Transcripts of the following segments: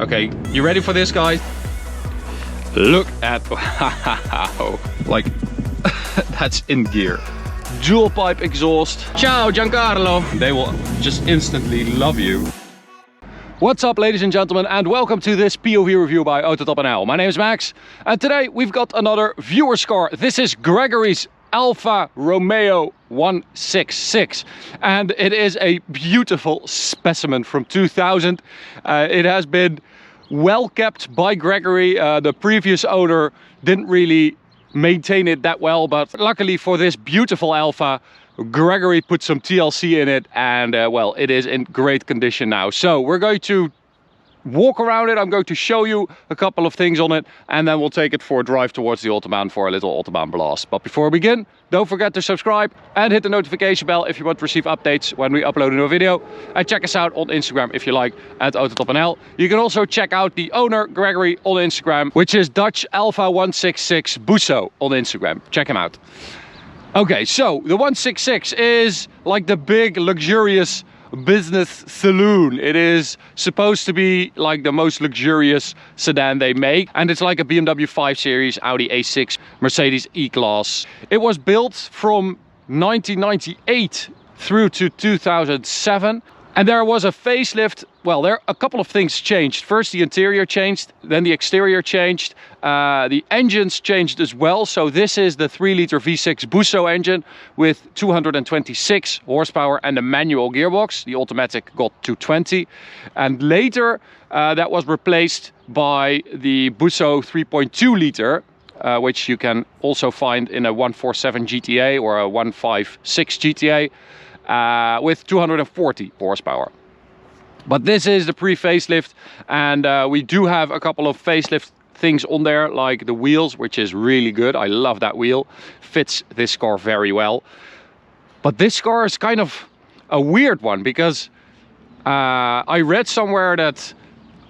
Okay, you ready for this, guys? Look at wow, like that's in gear. Dual pipe exhaust. Ciao, Giancarlo. They will just instantly love you. What's up, ladies and gentlemen, and welcome to this POV review by AutoTopNL. My name is Max, and today we've got another viewer's car. This is Gregory's ALFA ROMEO 166, and it is a beautiful specimen from 2000. It has been well kept by Gregory. The previous owner didn't really maintain it that well, but luckily for this beautiful Alpha, Gregory put some TLC in it, and well, it is in great condition now. So we're going to walk around it. I'm going to show you a couple of things on it, and then we'll take it for a drive towards the Autobahn for a little Autobahn blast. But before we begin, don't forget to subscribe and hit the notification bell if you want to receive updates when we upload a new video. And check us out on Instagram if you like, at AutoTopNL. You can also check out the owner, Gregory, on Instagram, which is Dutch Alpha 166 Busso on Instagram. Check him out. Okay, so the 166 is like the big luxurious business saloon. It is supposed to be like the most luxurious sedan they make, and it's like a BMW 5 Series, Audi A6, Mercedes E-Class. It was built from 1998 through to 2007, and there was a facelift. Well, there a couple of things changed. First, the interior changed, then the exterior changed. The engines changed as well. So this is the 3-liter V6 Busso engine with 226 horsepower and a manual gearbox. The automatic got 220. And later that was replaced by the Busso 3.2 liter, which you can also find in a 147 GTA or a 156 GTA with 240 horsepower. But this is the pre-facelift, and we do have a couple of facelift things on there, like the wheels, which is really good. I love that wheel. Fits this car very well. But this car is kind of a weird one, because I read somewhere that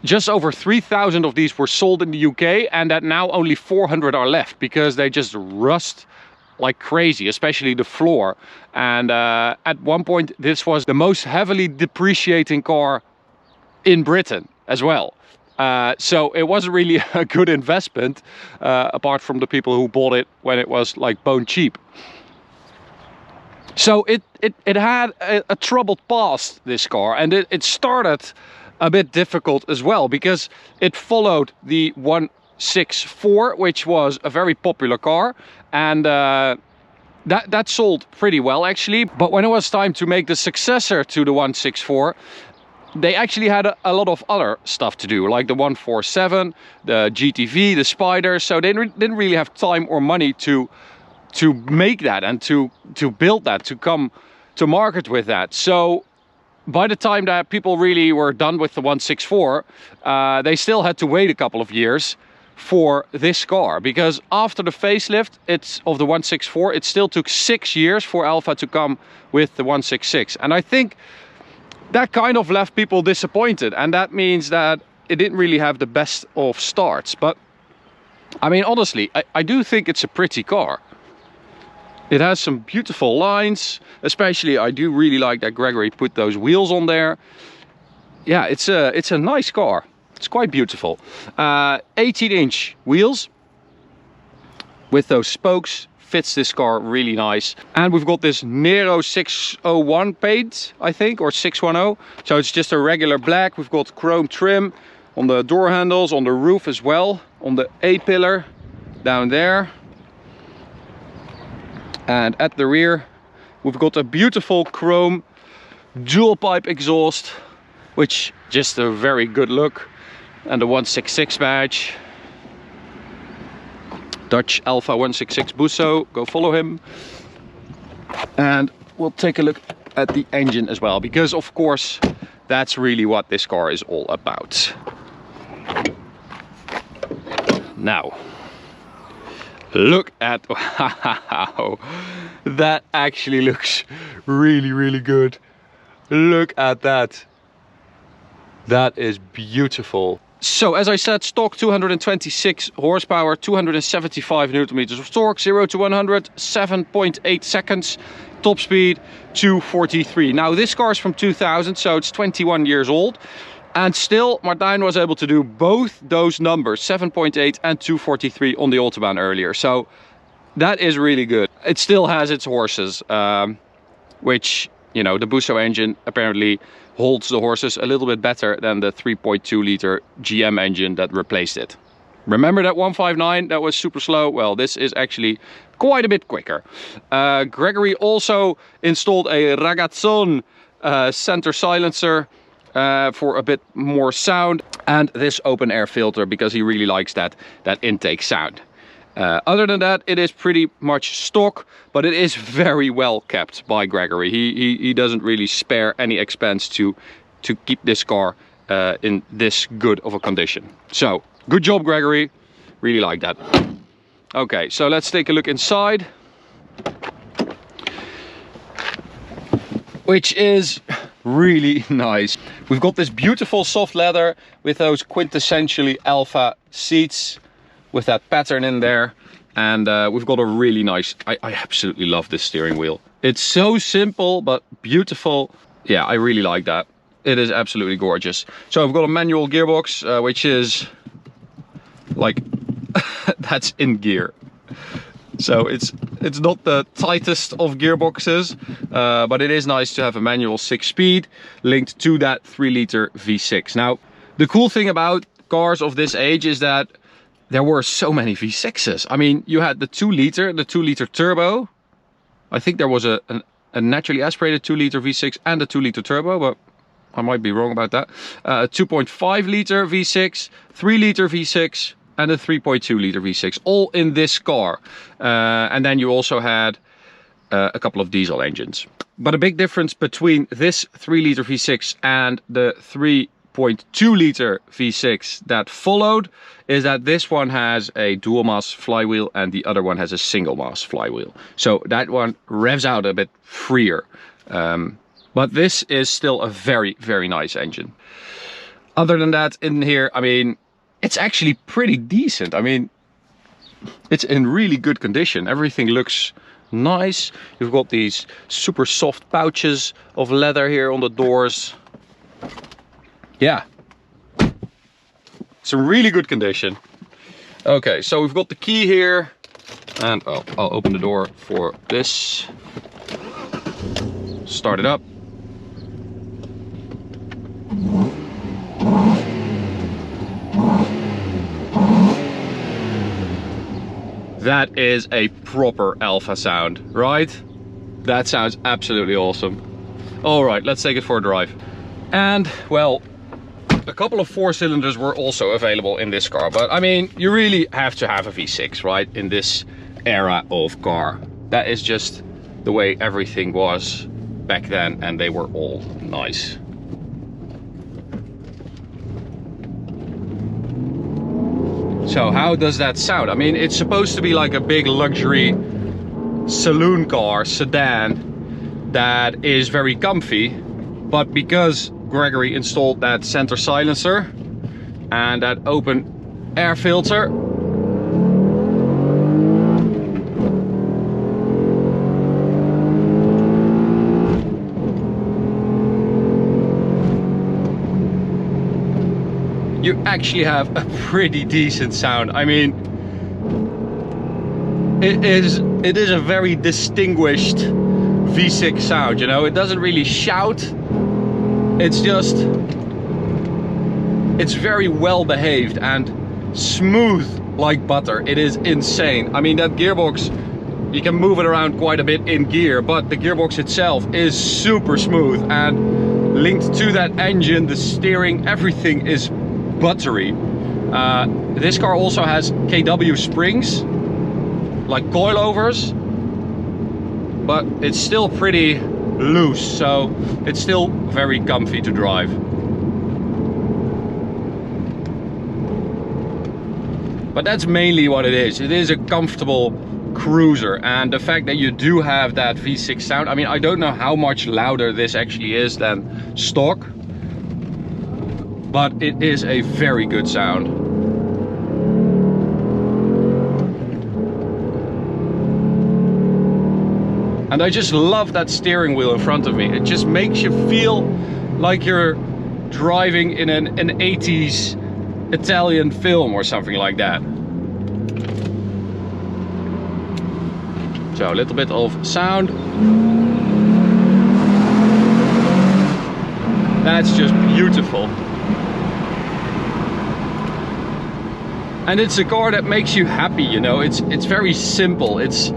just over 3,000 of these were sold in the UK, and that now only 400 are left because they just rust like crazy, especially the floor. And at one point this was the most heavily depreciating car in Britain as well. So it wasn't really a good investment, apart from the people who bought it when it was like bone cheap. So it had a troubled past, this car, and it started a bit difficult as well, because it followed the 164, which was a very popular car, and that sold pretty well actually. But when it was time to make the successor to the 164, they actually had a lot of other stuff to do, like the 147, the GTV, the Spider. So they didn't really have time or money to make that and to build that, to come to market with that. So by the time that people really were done with the 164, they still had to wait a couple of years for this car, because after the facelift of the 164, it still took 6 years for Alfa to come with the 166. And I think that kind of left people disappointed, and that means that it didn't really have the best of starts. But I mean, honestly, I do think it's a pretty car. It has some beautiful lines, especially I do really like that Gregory put those wheels on there. Yeah, it's a nice car. It's quite beautiful. 18-inch wheels with those spokes. Fits this car really nice. And we've got this Nero 601 paint, I think, or 610. So it's just a regular black. We've got chrome trim on the door handles, on the roof as well, on the A-pillar down there. And at the rear, we've got a beautiful chrome dual pipe exhaust, which just a very good look. And the 166 badge. Dutch Alpha 166 Busso, go follow him. And we'll take a look at the engine as well, because of course that's really what this car is all about. Now, look at wow, that actually looks really good. Look at that. That is beautiful. So as I said, stock 226 horsepower, 275 newton meters of torque, 0 to 100, 7.8 seconds, top speed 243. Now this car is from 2000, so it's 21 years old. And still, Martijn was able to do both those numbers, 7.8 and 243 on the Autobahn earlier. So that is really good. It still has its horses, which, you know, the Busso engine apparently holds the horses a little bit better than the 3.2 liter GM engine that replaced it. Remember that 159 that was super slow? Well, this is actually quite a bit quicker. Gregory also installed a Ragazon center silencer for a bit more sound, and this open air filter because he really likes that intake sound. Other than that, it is pretty much stock, but it is very well kept by Gregory. He doesn't really spare any expense to keep this car in this good of a condition. So good job, Gregory. Really like that. Okay, so let's take a look inside, which is really nice. We've got this beautiful soft leather with those quintessentially Alfa seats with that pattern in there, and we've got a really nice, I absolutely love this steering wheel. It's so simple but beautiful. Yeah, I really like that. It is absolutely gorgeous. So I've got a manual gearbox, which is like that's in gear. So it's not the tightest of gearboxes, but it is nice to have a manual 6-speed linked to that 3 liter V6. Now, the cool thing about cars of this age is that there were so many V6s. I mean, you had the 2 liter turbo. I think there was a naturally aspirated 2 liter V6 and a 2 liter turbo, but I might be wrong about that. 2.5 liter V6, 3 liter V6, and a 3.2 liter V6, all in this car. And then you also had a couple of diesel engines. But a big difference between this 3 liter V6 and the 3.2 liter V6 that followed is that this one has a dual mass flywheel and the other one has a single mass flywheel. So that one revs out a bit freer. But this is still a very, very nice engine. Other than that, in here, I mean, it's actually pretty decent. I mean, it's in really good condition. Everything looks nice. You've got these super soft pouches of leather here on the doors. Yeah, it's in really good condition. Okay, so we've got the key here, and I'll open the door for this. Start it up. That is a proper Alfa sound, right? That sounds absolutely awesome. All right, let's take it for a drive. And well, a couple of 4 cylinders were also available in this car, but I mean, you really have to have a V6, right? In this era of car. That is just the way everything was back then, and they were all nice. So how does that sound? I mean, it's supposed to be like a big luxury saloon car, sedan, that is very comfy, but because Gregory installed that center silencer and that open air filter, you actually have a pretty decent sound. I mean, it is a very distinguished V6 sound, you know. It doesn't really shout. It's just, it's very well behaved and smooth like butter. It is insane. I mean, that gearbox, you can move it around quite a bit in gear, but the gearbox itself is super smooth, and linked to that engine, the steering, everything is buttery. This car also has KW springs, like coilovers, but it's still pretty loose, so it's still very comfy to drive. But that's mainly what it is. It is a comfortable cruiser, and the fact that you do have that V6 sound, I mean, I don't know how much louder this actually is than stock, but it is a very good sound. And I just love that steering wheel in front of me. It just makes you feel like you're driving in an 80s Italian film or something like that. So a little bit of sound. That's just beautiful. And it's a car that makes you happy, you know. It's very simple. It's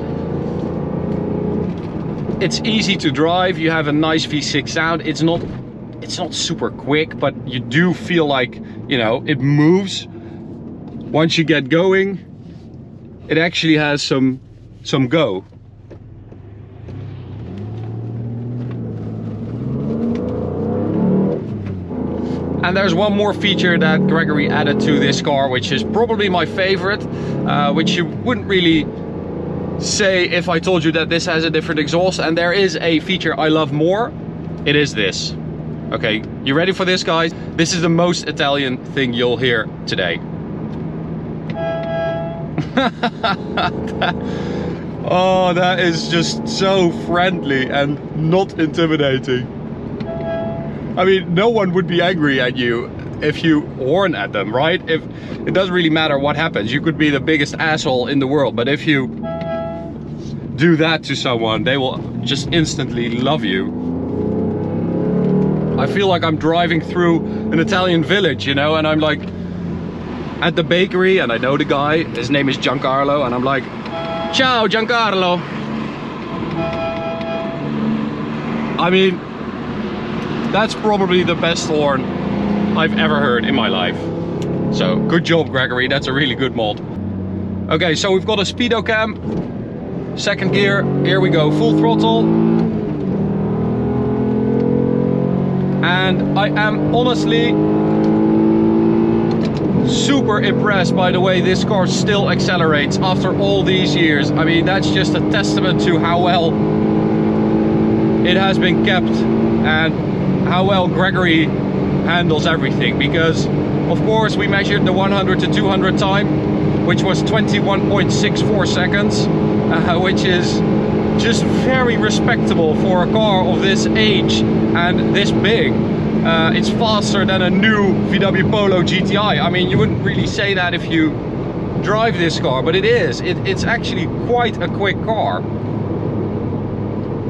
easy to drive. You have a nice V6 sound. It's not super quick, but you do feel like, you know, it moves. Once you get going, it actually has some go. And there's one more feature that Gregory added to this car, which is probably my favorite, which you wouldn't really say if I told you that this has a different exhaust. And there is a feature I love more. It is this. Okay, you ready for this, guys? This is the most Italian thing you'll hear today. Oh, that is just so friendly and not intimidating. I mean, no one would be angry at you if you horn at them, right? If it doesn't really matter what happens. You could be the biggest asshole in the world, but if you do that to someone, they will just instantly love you. I feel like I'm driving through an Italian village, you know, and I'm like at the bakery, and I know the guy, his name is Giancarlo, and I'm like, ciao Giancarlo. I mean, that's probably the best horn I've ever heard in my life. So good job, Gregory, that's a really good mod. Okay, so we've got a speedo cam, second gear, here we go, full throttle. And I am honestly super impressed by the way this car still accelerates after all these years. I mean, that's just a testament to how well it has been kept and how well Gregory handles everything. Because of course we measured the 100 to 200 time, which was 21.64 seconds, which is just very respectable for a car of this age and this big. It's faster than a new VW Polo GTI. I mean, you wouldn't really say that if you drive this car, but it is. It's actually quite a quick car.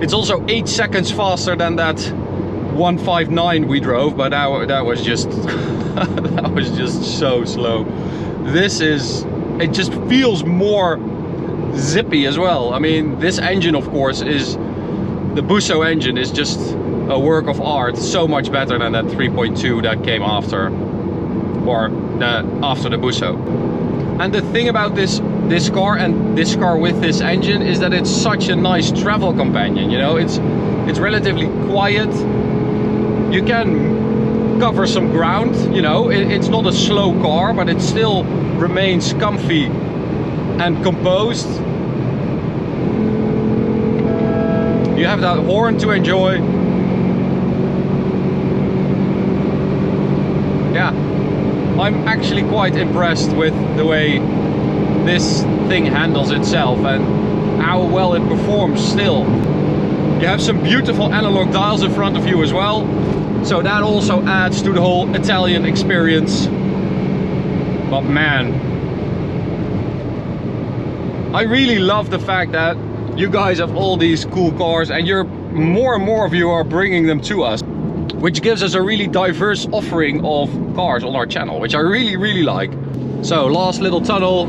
It's also 8 seconds faster than that 159 we drove, but that was just that was just so slow. This is, it just feels more zippy as well. I mean, this engine, of course, is the Busso engine, is just a work of art, so much better than that 3.2 that came after, or after the Busso. And the thing about this car and this car with this engine is that it's such a nice travel companion. You know, it's relatively quiet. You can cover some ground. You know, it's not a slow car, but it still remains comfy and composed. You have that horn to enjoy. Yeah, I'm actually quite impressed with the way this thing handles itself and how well it performs still. You have some beautiful analog dials in front of you as well, so that also adds to the whole Italian experience. But man, I really love the fact that you guys have all these cool cars and more and more of you are bringing them to us, which gives us a really diverse offering of cars on our channel, which I really like. So last little tunnel.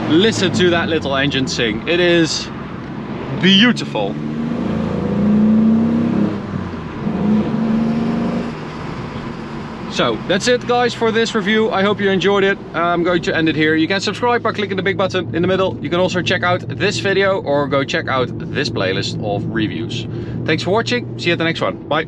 Listen to that little engine sing. It is beautiful. So that's it, guys, for this review. I hope you enjoyed it. I'm going to end it here. You can subscribe by clicking the big button in the middle. You can also check out this video or go check out this playlist of reviews. Thanks for watching. See you at the next one. Bye.